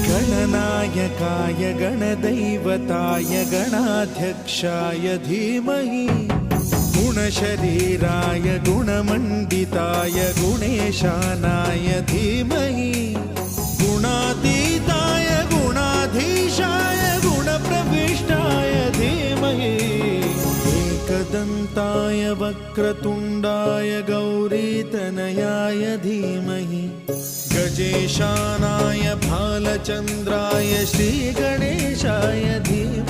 गणनायकाय गणदैवताय गणाध्यक्षाय धीमहि गुणशरीराय गुणमण्डिताय गुणेशानाय धीमहि गुणातीताय गुणाधीशाय गुणप्रविष्टाय धीमहि एकदन्ताय वक्रतुण्डाय गौरीतनयाय धीमहि गजेशानाय भालचन्द्राय श्रीगणेशाय धीमहि